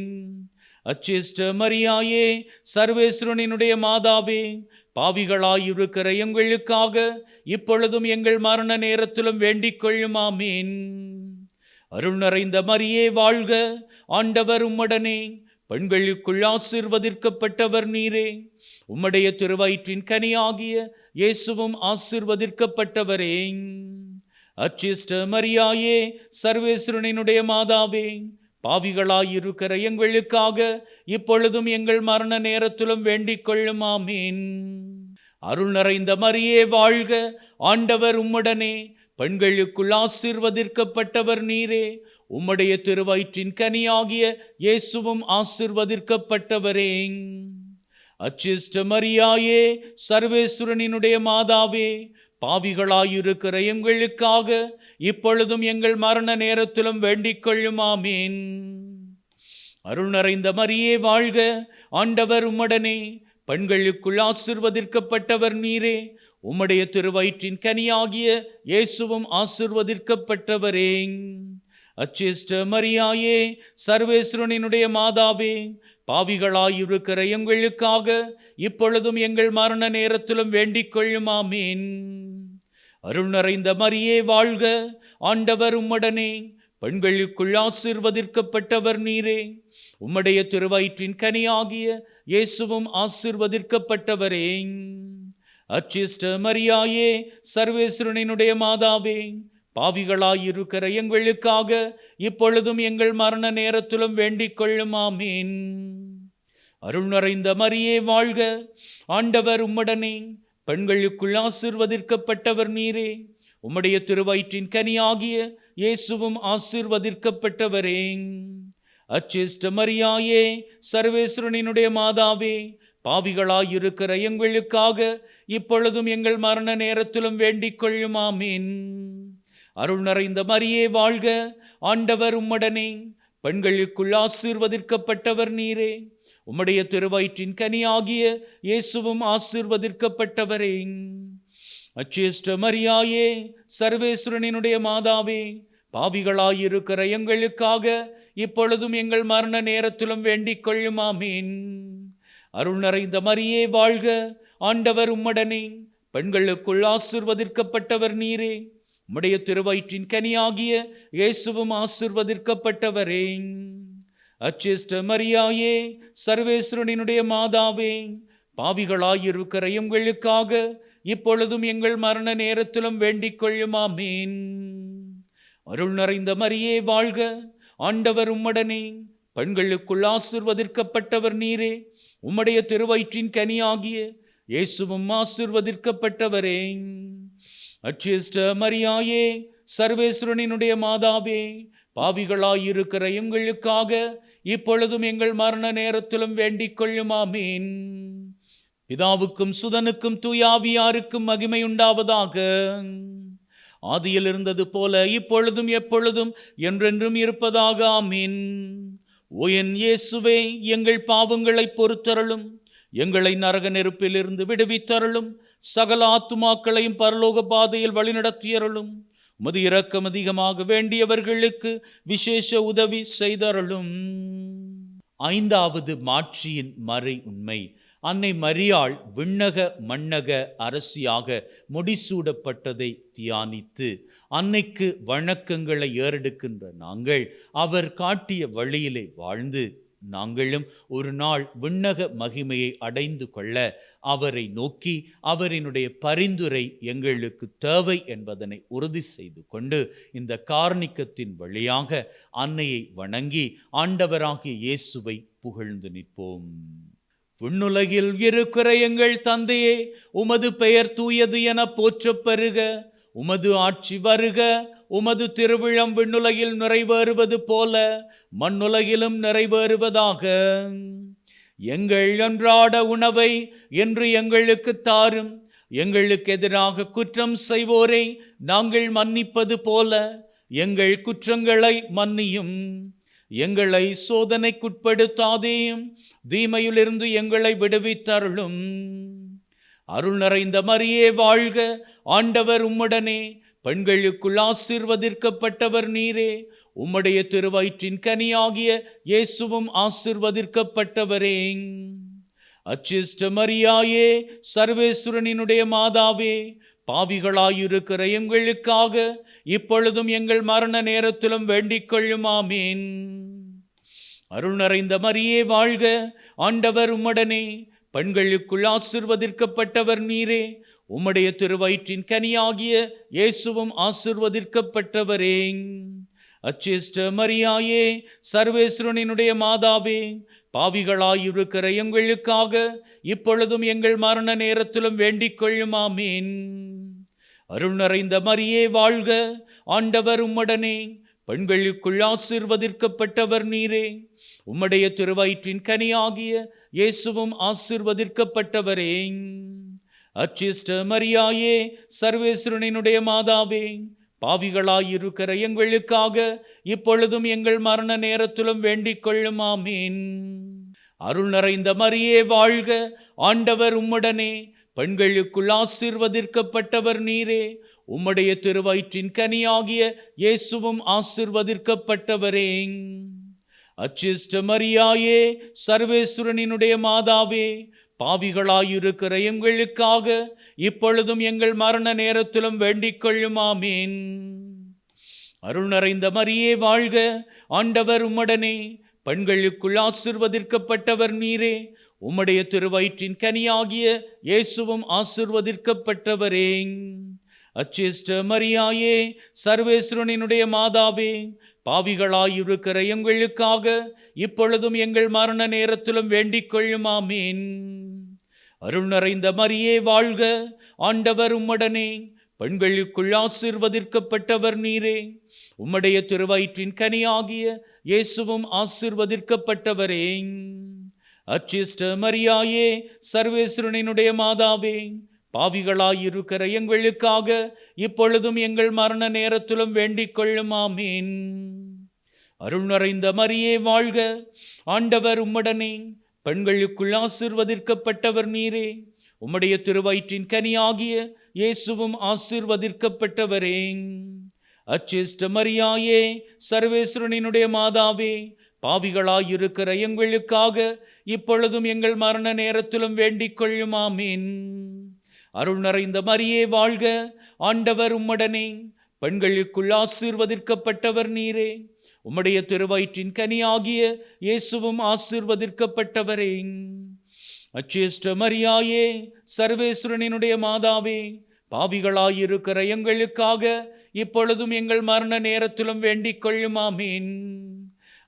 அச்சிஷ்ட மரியாயே, சர்வேஸ்வரனினுடைய மாதாவே, பாவிகளாயிருக்கிற எங்களுக்காக இப்பொழுதும் எங்கள் மரண நேரத்திலும் வேண்டிக் கொள்ளும். ஆமீன். அருள் நிறைந்த மரியே வாழ்க, ஆண்டவர் உம்முடனே, பெண்களுக்குள் ஆசீர்வதிக்கப்பட்டவர் நீரே. உம்முடைய திருவயிற்றின் கனியாகிய இயேசுவும் ஆசீர்வதிக்கப்பட்டவரே. அச்சிஷ்ட மரியாயே, சர்வேஸ்வரனினுடைய மாதாவே, பாவிகளாயிருக்கிற எங்களுக்காக இப்பொழுதும் எங்கள் மரண நேரத்திலும் வேண்டிக் கொள்ளும். ஆமீன். அருள் நிறைந்த மரியே வாழ்க, ஆண்டவர் உம்முடனே, பெண்களுக்குள் ஆசீர்வதிக்கப்பட்டவர் நீரே. உம்முடைய திருவயிற்றின் கனியாகிய இயேசுவும் ஆசீர்வதிக்கப்பட்டவரே. அச்சிஷ்ட மரியாயே, சர்வேஸ்வரனினுடைய மாதாவே, பாவிகளாயிருக்கிற எங்களுக்காக இப்பொழுதும் எங்கள் மரண நேரத்திலும் வேண்டிக் கொள்ளும். ஆமீன். அருள் நிறைந்த மரியே வாழ்க, ஆண்டவர் உம்முடனே, பெண்களுக்குள் ஆசீர்வதிக்கப்பட்டவர் நீரே. உம்முடைய திருவயிற்றின் கனியாகிய இயேசுவும் ஆசீர்வதிக்கப்பட்டவரே. அச்சிஷ்ட மரியாயே, சர்வேஸ்வரனினுடைய மாதாவே, பாவிகளாயிருக்கிற எங்களுக்காக இப்பொழுதும் எங்கள் மரண நேரத்திலும் வேண்டிக் கொள்ளும். ஆமீன். அருள் நிறைந்த மரியே வாழ்க, ஆண்டவர் உம்முடனே, பெண்களுக்குள் ஆசீர்வதிக்கப்பட்டவர் நீரே. உம்முடைய திருவயிற்றின் கனியாகிய இயேசுவும் ஆசீர்வதிக்கப்பட்டவரே. அச்சிஷ்ட மரியாயே, சர்வேஸ்வரனினுடைய மாதாவே, பாவிகளாயிருக்கிற எங்களுக்காக இப்பொழுதும் எங்கள் மரண நேரத்திலும் வேண்டிக் கொள்ளும். ஆமீன். அருள் நிறைந்த மரியே வாழ்க, ஆண்டவர் உம்முடனே, பெண்களுக்குள் ஆசீர்வதிக்கப்பட்டவர் நீரே. உம்முடைய திருவயிற்றின் கனியாகிய இயேசுவும் ஆசீர்வதிக்கப்பட்டவரே. அச்சிஷ்ட மரியாயே, சர்வேஸ்வரனினுடைய மாதாவே, பாவிகளாயிருக்கிற எங்களுக்காக இப்பொழுதும் எங்கள் மரண நேரத்திலும் வேண்டிக் கொள்ளும். ஆமீன். அருள் நிறைந்த மரியே வாழ்க, ஆண்டவர் உம்முடனே, பெண்களுக்குள் ஆசீர்வதிக்கப்பட்டவர் நீரே. உம்முடைய திருவயிற்றின் கனியாகிய இயேசுவும் ஆசீர்வதிக்கப்பட்டவரே. அச்சிஷ்ட மரியாயே, சர்வேஸ்வரனினுடைய மாதாவே, பாவிகளாயிருக்கிற எங்களுக்காக இப்பொழுதும் எங்கள் மரண நேரத்திலும் வேண்டிக் கொள்ளும். ஆமீன். அருள் நிறைந்த மரியே வாழ்க, ஆண்டவர் உம்முடனே, பெண்களுக்குள் ஆசீர்வதிக்கப்பட்டவர் நீரே. உம்முடைய திருவயிற்றின் கனியாகிய இயேசுவும் ஆசீர்வதிக்கப்பட்டவரே. அச்சிஷ்ட மரியாயே, சர்வேஸ்வரனினுடைய மாதாவே, பாவிகளாயிருக்கிற எங்களுக்காக இப்பொழுதும் எங்கள் மரண நேரத்திலும் வேண்டிக் கொள்ளும். ஆமீன். அருள் நிறைந்த மரியே வாழ்க, ஆண்டவர் உம்முடனே, பெண்களுக்குள் ஆசீர்வதிக்கப்பட்டவர் நீரே. உம்முடைய திருவயிற்றின் கனியாகிய இயேசுவும் ஆசீர்வதிக்கப்பட்டவரே. அச்சிஷ்ட மரியாயே, சர்வேஸ்வரனினுடைய மாதாவே, பாவிகளாயிருக்கிற எங்களுக்காக இப்பொழுதும் எங்கள் மரண நேரத்திலும் வேண்டிக் கொள்ளும். ஆமீன். பிதாவுக்கும் சுதனுக்கும் தூயாவியாருக்கும் மகிமை உண்டாவதாக. ஆதியில் இருந்தது போல இப்பொழுதும் எப்பொழுதும் என்றென்றும் இருப்பதாக. ஆமீன். ஓ என் இயேசுவே, எங்கள் பாவங்களை பொறுத்தருளும், எங்களை நரக நெருப்பிலிருந்து விடுவித்தருளும், சகல ஆத்துமாக்களையும் பரலோக பாதையில் வழிநடத்தியருளும். உமது இரக்கம் அதிகமாக வேண்டியவர்களுக்கு விசேஷ உதவி செய்தருளும். ஐந்தாவது மாட்சியின் மறை உண்மை. அன்னை மரியாள் விண்ணக மண்ணக அரசியாக முடிசூடப்பட்டதை தியானித்து அன்னைக்கு வணக்கங்களை ஏறெடுக்கின்ற நாங்கள் அவர் காட்டிய வழியிலே வாழ்ந்து நாங்களும் ஒரு நாள் விண்ணக மகிமையை அடைந்து கொள்ள அவரை நோக்கி அவரினுடைய பரிந்துரை எங்களுக்கு தேவை என்பதனை உறுதி செய்து கொண்டு இந்த கார்ணிக்கத்தின் வழியாக அன்னையை வணங்கி ஆண்டவராகிய இயேசுவை புகழ்ந்து நிற்போம். விண்ணுலகில் இருக்கிற எங்கள் தந்தையே, உமது பெயர் தூயது என போற்றப் பெறுக. உமது ஆட்சி வருக. உமது திருவிழம் விண்ணுலகில் நிறைவேறுவது போல மண்ணுலகிலும் நிறைவேறுவதாக. எங்கள் அன்றாட உணவை இன்று எங்களுக்கு தாரும். எங்களுக்கு எதிராக குற்றம் செய்வோரை நாங்கள் மன்னிப்பது போல எங்கள் குற்றங்களை மன்னியும். எங்களை சோதனைக்குட்படுத்தாதேயும், தீமையிலிருந்து எங்களை விடுவித்தருளும். அருள் நிறைந்த மரியே வாழ்க. ஆண்டவர் உம்முடனே, பெண்களுக்குள் ஆசீர்வதிக்கப்பட்டவர் நீரே. உம்முடைய திருவயிற்றின் கனியாகிய இயேசுவும் ஆசீர்வதிக்கப்பட்டவரே. அச்சிஷ்ட மரியாயே, சர்வேஸ்வரனினுடைய மாதாவே, பாவிகளாயிருக்கிற எங்களுக்காக இப்பொழுதும் எங்கள் மரண நேரத்திலும் வேண்டிக் கொள்ளும். ஆமீன். அருள் நிறைந்த மரியே வாழ்க. ஆண்டவர் உம்முடனே, பெண்களுக்குள் ஆசீர்வதிக்கப்பட்டவர் நீரே. உம்முடைய திருவயிற்றின் கனியாகிய இயேசுவும் ஆசீர்வதிக்கப்பட்டவரே. அச்சிஷ்ட மரியாயே, சர்வேஸ்வரனினுடைய மாதாவே, பாவிகளாயிருக்கிற எங்களுக்காக இப்பொழுதும் எங்கள் மரண நேரத்திலும் வேண்டிக் கொள்ளும். ஆமீன். அருள் நிறைந்த மரியே வாழ்க. ஆண்டவர் உம்முடனே, பெண்களுக்குள் ஆசீர்வதிக்கப்பட்டவர் நீரே. உம்முடைய திருவயிற்றின் கனியாகிய இயேசுவும் ஆசீர்வதிக்கப்பட்டவரே. அச்சிஷ்ட மரியாயே, சர்வேஸ்வரனினுடைய மாதாவே, பாவிகளாயிருக்கிற எங்களுக்காக இப்பொழுதும் எங்கள் மரண நேரத்திலும் வேண்டிக் கொள்ளும். ஆமீன். அருள் நிறைந்த மரியே வாழ்க. ஆண்டவர் உம்முடனே, பெண்களுக்குள் ஆசீர்வதிக்கப்பட்டவர் நீரே. உம்முடைய திருவயிற்றின் கனியாகிய இயேசுவும் ஆசீர்வதிக்கப்பட்டவரே. அச்சிஷ்ட மரியாயே, சர்வேஸ்வரனினுடைய மாதாவே, பாவிகளாயிருக்கிற எங்களுக்காக இப்பொழுதும் எங்கள் மரண நேரத்திலும் வேண்டிக் கொள்ளும். ஆமீன். அருள் நிறைந்த மரியே வாழ்க. ஆண்டவர் உம்முடனே, பெண்களுக்குள் ஆசீர்வதிக்கப்பட்டவர் நீரே. உம்முடைய திருவயிற்றின் கனியாகிய இயேசுவும் ஆசீர்வதிக்கப்பட்டவரே. அச்சிஷ்ட மரியாயே, சர்வேஸ்வரனினுடைய மாதாவே, பாவிகளாயிருக்கிற எங்களுக்காக இப்பொழுதும் எங்கள் மரண நேரத்திலும் வேண்டிக் கொள்ளும். ஆமீன். அருள் நிறைந்த மரியே வாழ்க. ஆண்டவர் உம்முடனே, பெண்களுக்குள் ஆசீர்வதிக்கப்பட்டவர் நீரே. உம்முடைய திருவயிற்றின் கனியாகிய இயேசுவும் ஆசீர்வதிக்கப்பட்டவரே. அச்சிஷ்ட மரியாயே, சர்வேஸ்வரனினுடைய மாதாவே, பாவிகளாயிருக்கிற எங்களுக்காக இப்பொழுதும் எங்கள் மரண நேரத்திலும் வேண்டிக் கொள்ளும். ஆமீன். அருள் நிறைந்த மரியே வாழ்க. ஆண்டவர் உம்முடனே, பெண்களுக்குள் ஆசீர்வதிக்கப்பட்டவர் நீரே. உம்முடைய திருவயிற்றின் கனியாகிய இயேசுவும் ஆசீர்வதிக்கப்பட்டவரே. அச்சிஷ்ட மரியாயே, சர்வேஸ்வரனினுடைய மாதாவே, பாவிகளாயிருக்கிற எங்களுக்காக இப்பொழுதும் எங்கள் மரண நேரத்திலும் வேண்டிக் கொள்ளும். ஆமீன். அருள் நிறைந்த மரியே வாழ்க. ஆண்டவர் உம்முடனே, பெண்களுக்குள் ஆசீர்வதிக்கப்பட்டவர் நீரே. உம்முடைய திருவயிற்றின் கனியாகிய இயேசுவும் ஆசீர்வதிக்கப்பட்டவரே. அச்சிஷ்ட மரியாயே, சர்வேஸ்வரனினுடைய மாதாவே, பாவிகளாயிருக்கிற எங்களுக்காக இப்பொழுதும் எங்கள் மரண நேரத்திலும் வேண்டிக் கொள்ளும். ஆமீன்.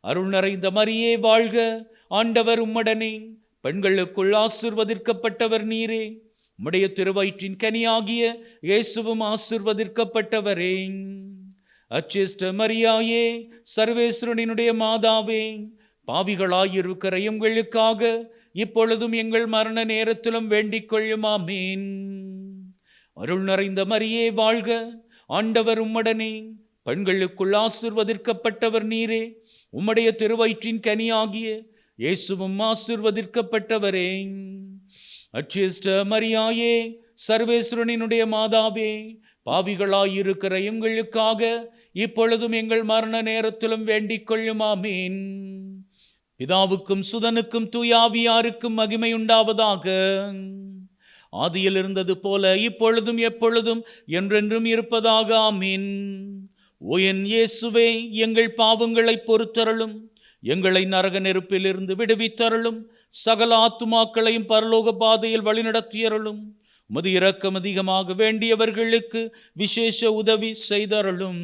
அருள் நிறைந்த மரியே வாழ்க. ஆண்டவர் உம்முடனே, பெண்களுக்குள் ஆசீர்வதிக்கப்பட்டவர் நீரே. உம்முடைய திருவயிற்றின் கனியாகிய இயேசுவும் ஆசீர்வதிக்கப்பட்டவரே. அச்சிஷ்ட மரியாயே, சர்வேஸ்வரனினுடைய மாதாவே, பாவிகளாயிருக்கிற எங்களுக்காக இப்பொழுதும் எங்கள் மரண நேரத்திலும் வேண்டிக் கொள்ளும். ஆமீன். அருள் நிறைந்த மரியே வாழ்க. ஆண்டவர் உம்முடனே, பெண்களுக்குள் ஆசீர்வதிக்கப்பட்டவர் நீரே. உம்முடைய திருவயிற்றின் கனியாகிய இயேசுவும் ஆசீர்வதிக்கப்பட்டவரே. அச்சிஷ்ட மரியாயே, சர்வேஸ்வரனினுடைய மாதாவே, பாவிகளாயிருக்கிற எங்களுக்காக இப்பொழுதும் எங்கள் மரண நேரத்திலும் வேண்டிக் கொள்ளும். ஆமீன். பிதாவுக்கும் சுதனுக்கும் தூயாவியாருக்கும் மகிமை உண்டாவதாக. ஆதியில் இருந்தது போல இப்பொழுதும் எப்பொழுதும் என்றென்றும் இருப்பதாக. ஆமீன். ஓ என் இயேசுவே, எங்கள் பாவங்களை பொறுத்தருளும். எங்களை நரக நெருப்பிலிருந்து விடுவித்தருளும். சகல ஆத்துமாக்களையும் பரலோக பாதையில் வழிநடத்தியருளும். உமது இரக்கம் அதிகமாக வேண்டியவர்களுக்கு விசேஷ உதவி செய்தருளும்.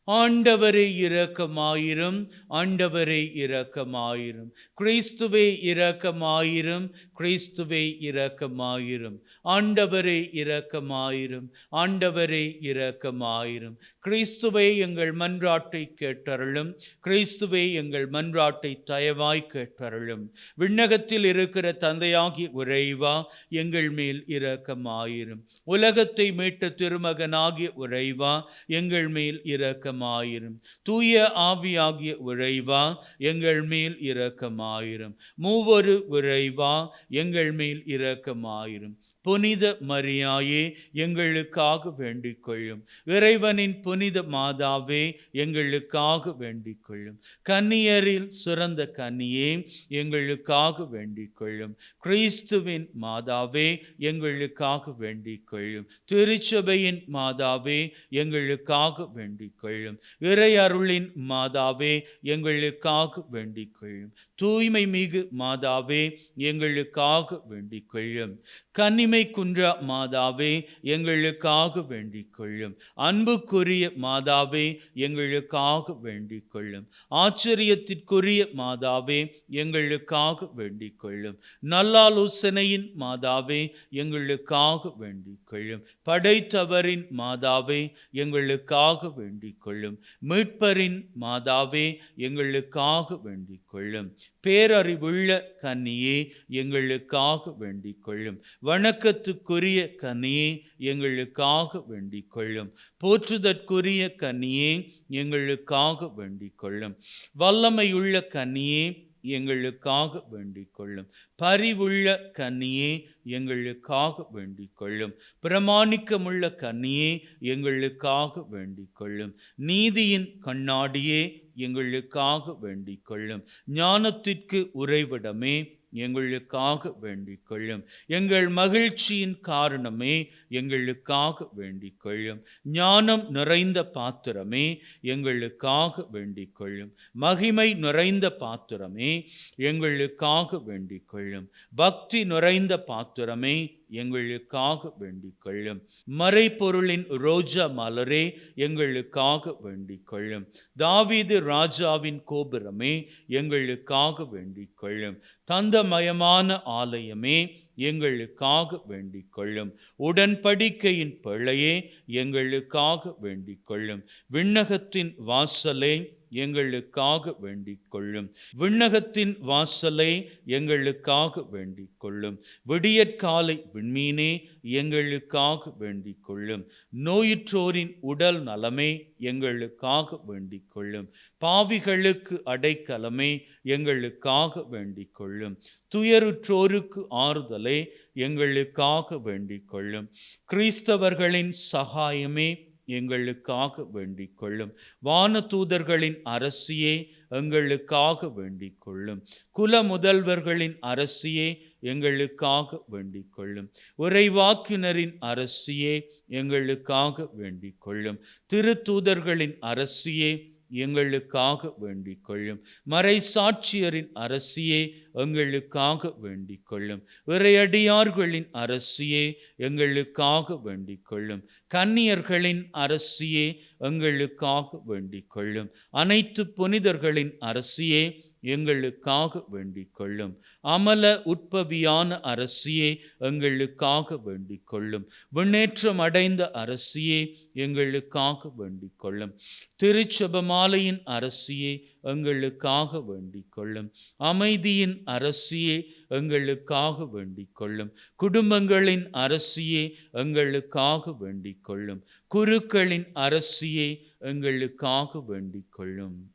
ஆண்டவரே இரக்கமாயிரும். ஆண்டவரே இரக்கமாயிரும். கிறிஸ்துவே இரக்கமாயிரும். கிறிஸ்துவே இரக்கமாயிரும். ஆண்டவரே இரக்கமாயிரும். ஆண்டவரே இரக்கமாயிரும். கிறிஸ்துவே எங்கள் மன்றாட்டை கேட்டருளும். கிறிஸ்துவே எங்கள் மன்றாட்டை தயவாய் கேட்டருளும். விண்ணகத்தில் இருக்கிற தந்தையாகிய இறைவா, எங்கள் மேல் இரக்கமாயிரும். உலகத்தை மீட்ட திருமகனாகிய இறைவா, எங்கள் மேல் இரக்கமாயிரும். தூய ஆவியாகிய இறைவா, எங்கள் மேல் இரக்கமாயிரும். மூவொரு இறைவா, எங்கள் மேல் இரக்கமாயிரும். புனித மரியாயே, எங்களுக்காக வேண்டிக் கொள்ளும். இறைவனின் புனித மாதாவே, எங்களுக்காக வேண்டிக் கொள்ளும். கன்னியரில் சிறந்த கன்னியே, எங்களுக்காக வேண்டிக் கொள்ளும். கிறிஸ்துவின் மாதாவே, எங்களுக்காக வேண்டிக் கொள்ளும். திருச்சபையின் மாதாவே, எங்களுக்காக வேண்டிக் கொள்ளும். இறை அருளின் மாதாவே, எங்களுக்காக வேண்டிக் கொள்ளும். தூய்மை மிகு மாதாவே, எங்களுக்காக வேண்டிக் கொள்ளும். கன்னிமை குன்றா மாதாவே, எங்களுக்காக வேண்டிக் கொள்ளும். அன்புக்குரிய மாதாவே, எங்களுக்காக வேண்டிக் கொள்ளும். ஆச்சரியத்திற்குரிய மாதாவே, எங்களுக்காக வேண்டிக் கொள்ளும். நல்லாலோசனையின் மாதாவே, எங்களுக்காக வேண்டிக் கொள்ளும். படைத்தவரின் மாதாவே, எங்களுக்காக வேண்டிக் கொள்ளும். மீட்பரின் மாதாவே, எங்களுக்காக வேண்டிக் கொள்ளும். பேரறிவுள்ள கன்னியே, எங்களுக்காக வேண்டிக் கொள்ளும். வணக்கத்துக்குரிய கன்னியே, எங்களுக்காக வேண்டிக் கொள்ளும். போற்றுதற்குரிய கன்னியே, எங்களுக்காக வேண்டிக் கொள்ளும். வல்லமையுள்ள கன்னியே, எங்களுக்காக வேண்டிக் கொள்ளும். பரிவுள்ள கன்னியே, எங்களுக்காக வேண்டிக் கொள்ளும். பிரமாணிக்கமுள்ள கன்னியே, எங்களுக்காக வேண்டிக் கொள்ளும். நீதியின் கண்ணாடியே, எங்களுக்காக வேண்டிக் கொள்ளும். ஞானத்திற்கு உறைவிடமே, எங்களுக்காக வேண்டிக் கொள்ளும். எங்கள் மகிழ்ச்சியின் காரணமே, எங்களுக்காக வேண்டிக் கொள்ளும். ஞானம் நிறைந்த பாத்திரமே, எங்களுக்காக வேண்டிக் கொள்ளும். மகிமை நிறைந்த பாத்திரமே, எங்களுக்காக வேண்டிக் கொள்ளும். பக்தி நிறைந்த பாத்திரமே, எங்களுக்காக வேண்டிக் கொள்ளும். மறைபொருளின் ரோஜா மலரே, எங்களுக்காக வேண்டிக் கொள்ளும். தாவீது ராஜாவின் கோபுரமே, எங்களுக்காக வேண்டிக் கொள்ளும். தந்தமயமான ஆலயமே, எங்களுக்காக வேண்டிக் கொள்ளும். உடன்படிக்கையின் பிள்ளையே, எங்களுக்காக வேண்டிக் கொள்ளும். விண்ணகத்தின் வாசலே, எங்களுக்காக வேண்டிக் கொள்ளும். விண்ணகத்தின் வாசலை, எங்களுக்காக வேண்டிக் கொள்ளும். விடியற்காலை விண்மீனே, எங்களுக்காக வேண்டிக் கொள்ளும். நோயுற்றோரின் உடல் நலமே, எங்களுக்காக வேண்டிக் கொள்ளும். பாவிகளுக்கு அடைக்கலமே, எங்களுக்காக வேண்டிக் கொள்ளும். துயருற்றோருக்கு ஆறுதலே, எங்களுக்காக வேண்டிக் கொள்ளும். கிறிஸ்தவர்களின் சகாயமே, எங்களுக்காக வேண்டிக் கொள்ளும். வானதூதர்களின் அரசியே, எங்களுக்காக வேண்டிக் கொள்ளும். குல முதல்வர்களின் அரசியே, எங்களுக்காக வேண்டிக் கொள்ளும். உரைவாக்கினரின் அரசியே, எங்களுக்காக வேண்டிக் கொள்ளும். திருத்தூதர்களின் அரசியே, எங்களுக்காக வேண்டிக் கொள்ளும். மறைசாட்சியரின் அரசியே, எங்களுக்காக வேண்டிக் கொள்ளும். இறையடியார்களின் அரசியே, எங்களுக்காக வேண்டிக் கொள்ளும். கன்னியர்களின் அரசியே, எங்களுக்காக வேண்டிக் கொள்ளும். அனைத்து புனிதர்களின் அரசியே, எங்களுக்காக வேண்டிக் கொள்ளும். அமல உட்பவியான அரசியே, எங்களுக்காக வேண்டிக் கொள்ளும். விண்ணேற்றம் அடைந்த அரசியே, எங்களுக்காக வேண்டிக் கொள்ளும். திருச்செபமாலையின் அரசியே, எங்களுக்காக வேண்டிக் கொள்ளும். அமைதியின் அரசியே, எங்களுக்காக வேண்டிக் கொள்ளும். குடும்பங்களின் அரசியே, எங்களுக்காக வேண்டிக் கொள்ளும். குருக்களின் அரசியே, எங்களுக்காக வேண்டிக் கொள்ளும்.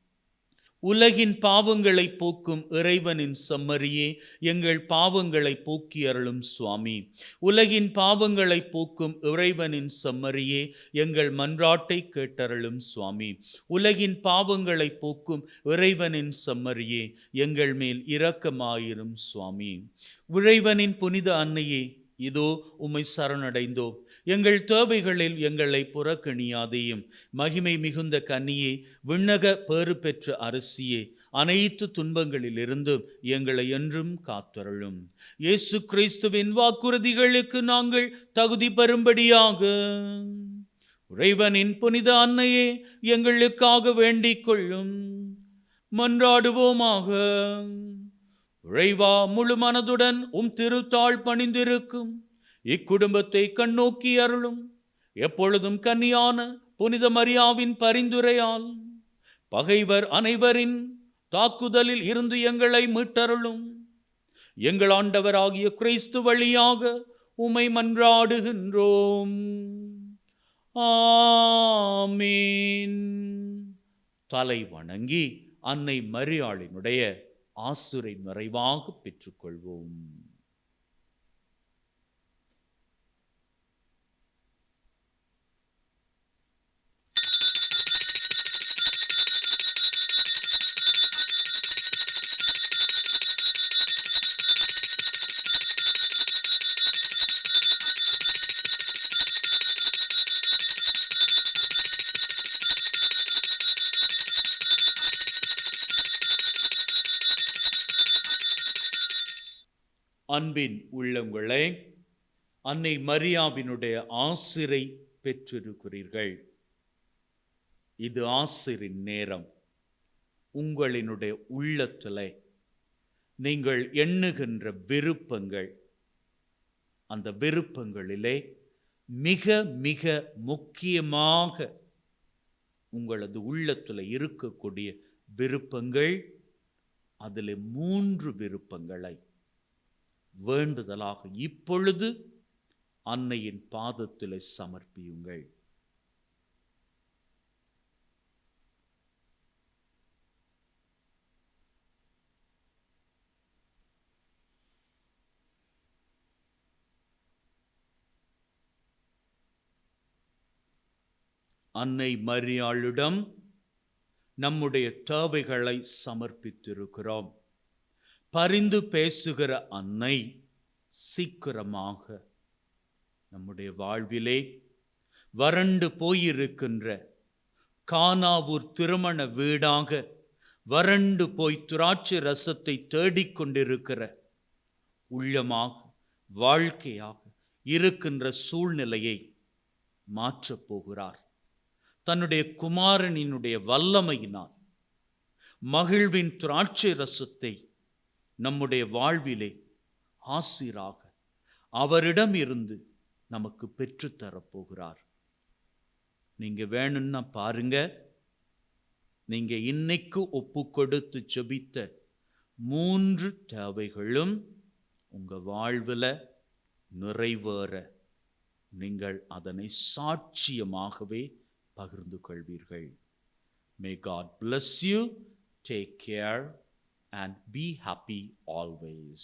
உலகின் பாவங்களை போக்கும் இறைவனின் செம்மறியே, எங்கள் பாவங்களை போக்கி அருளும் சுவாமி. உலகின் பாவங்களை போக்கும் இறைவனின் செம்மறியே, எங்கள் மன்றாட்டை கேட்டருளும் சுவாமி. உலகின் பாவங்களை போக்கும் இறைவனின் செம்மறியே, எங்கள் மேல் இரக்கமாயிரும் சுவாமி. இறைவனின் புனித அன்னையே, இதோ உம்மை சரணடைந்தோம். எங்கள் தேவைகளில் எங்களை புறக்கணியாதேயும். மகிமை மிகுந்த கன்னியே, விண்ணக பேறு பெற்ற அரசியே, அனைத்து துன்பங்களிலிருந்தும் எங்களை என்றும் காத்தருளும். இயேசு கிறிஸ்துவின் வாக்குறுதிகளுக்கு நாங்கள் தகுதி பெறும்படியாக இறைவனின் புனித அன்னையே, எங்களுக்காக வேண்டிக் கொள்ளும். மன்றாடுவோமாக. இறைவா, முழு மனதுடன் திருத்தாள் பணிந்திருக்கும் இக்குடும்பத்தை கண்ணோக்கி அருளும். எப்பொழுதும் கன்னியான புனித மரியாவின் பரிந்துரையால் பகைவர் அனைவரின் தாக்குதலில் இருந்து எங்களை மீட்டருளும். எங்கள் ஆண்டவராகிய கிறிஸ்து வழியாக உம்மை மன்றாடுகின்றோம். ஆமீன். தலை வணங்கி அன்னை மரியாளினுடைய ஆசுரை நிறைவாக பெற்றுக்கொள்வோம். அன்பின் உள்ளங்களே, அன்னை மரியாவினுடைய ஆசிரை பெற்றிருக்கிறீர்கள். இது ஆசிரின் நேரம். உங்களினுடைய உள்ளத்திலே நீங்கள் எண்ணுகின்ற விருப்பங்கள், அந்த விருப்பங்களிலே மிக மிக முக்கியமாக உங்களது உள்ளத்தில் இருக்கக்கூடிய விருப்பங்கள், அதில் 3 விருப்பங்களை வேண்டுதலாக இப்பொழுது அன்னையின் பாதத்தில் சமர்ப்பியுங்கள். அன்னை மரியாளிடம் நம்முடைய தேவைகளை சமர்ப்பித்திருக்கிறோம். பரிந்து பேசுகிற அன்னை சீக்கிரமாக நம்முடைய வாழ்விலே வறண்டு போயிருக்கின்ற கானாவூர் திருமண வீடாக வறண்டு போய் திராட்சை ரசத்தை தேடிக்கொண்டிருக்கிற உள்ளமாக வாழ்க்கையாக இருக்கின்ற சூழ்நிலையை மாற்றப் போகிறார். தன்னுடைய குமாரனினுடைய வல்லமையினால் மகிழ்வின் திராட்சை ரசத்தை நம்முடைய வாழ்விலே ஆசிராக அவரிடம் இருந்து நமக்கு பெற்றுத்தரப்போகிறார். நீங்க வேணும்னா பாருங்க, நீங்க இன்னைக்கு ஒப்பு கொடுத்து ஜெபித்த 3 தேவைகளும் உங்க வாழ்வில் நிறைவேற நீங்கள் அதனை சாட்சியமாகவே பகிர்ந்து கொள்வீர்கள். May God bless you. Take care and be happy always.